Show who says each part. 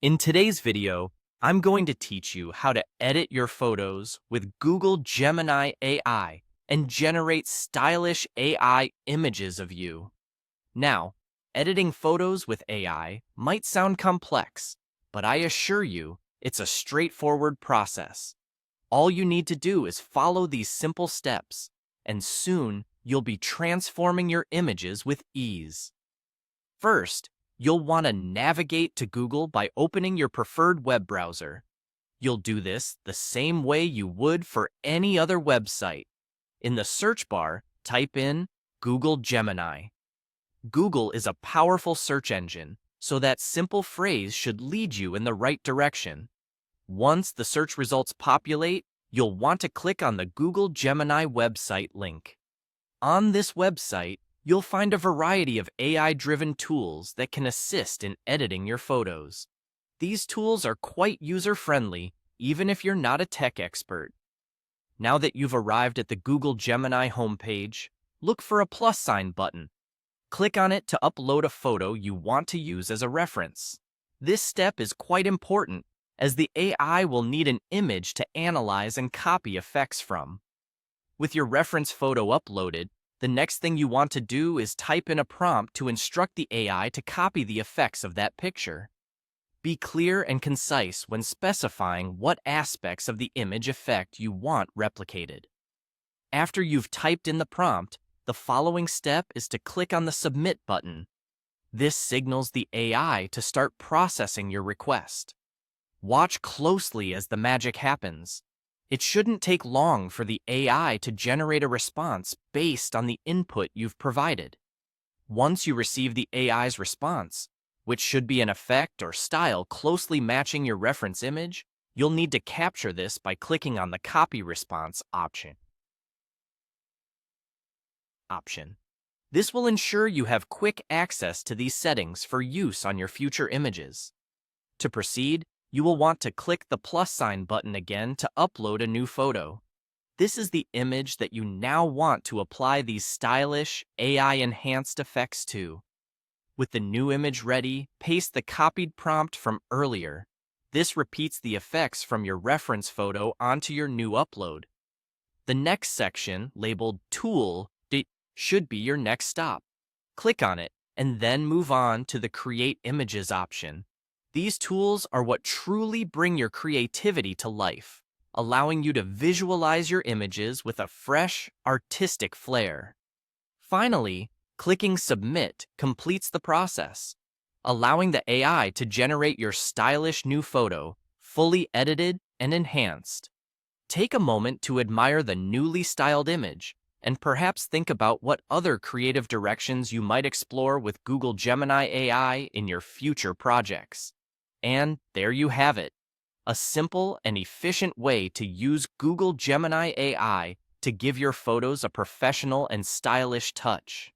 Speaker 1: In today's video, I'm going to teach you how to edit your photos with Google Gemini AI and generate stylish AI images of you. Now, editing photos with AI might sound complex, but I assure you, it's a straightforward process. All you need to do is follow these simple steps, and soon you'll be transforming your images with ease. First, you'll want to navigate to Google by opening your preferred web browser. You'll do this the same way you would for any other website. In the search bar, type in Google Gemini. Google is a powerful search engine, so that simple phrase should lead you in the right direction. Once the search results populate, you'll want to click on the Google Gemini website link. On this website, you'll find a variety of AI-driven tools that can assist in editing your photos. These tools are quite user-friendly, even if you're not a tech expert. Now that you've arrived at the Google Gemini homepage, look for a plus sign button. Click on it to upload a photo you want to use as a reference. This step is quite important, as the AI will need an image to analyze and copy effects from. With your reference photo uploaded, the next thing you want to do is type in a prompt to instruct the AI to copy the effects of that picture. Be clear and concise when specifying what aspects of the image effect you want replicated. After you've typed in the prompt, the following step is to click on the Submit button. This signals the AI to start processing your request. Watch closely as the magic happens. It shouldn't take long for the AI to generate a response based on the input you've provided. Once you receive the AI's response, which should be an effect or style closely matching your reference image, you'll need to capture this by clicking on the Copy Response option. This will ensure you have quick access to these settings for use on your future images. To proceed, you will want to click the plus sign button again to upload a new photo. This is the image that you now want to apply these stylish, AI-enhanced effects to. With the new image ready, paste the copied prompt from earlier. This repeats the effects from your reference photo onto your new upload. The next section, labeled Tool, should be your next stop. Click on it, and then move on to the Create Images option. These tools are what truly bring your creativity to life, allowing you to visualize your images with a fresh, artistic flair. Finally, clicking Submit completes the process, allowing the AI to generate your stylish new photo, fully edited and enhanced. Take a moment to admire the newly styled image, and perhaps think about what other creative directions you might explore with Google Gemini AI in your future projects. And there you have it, a simple and efficient way to use Google Gemini AI to give your photos a professional and stylish touch.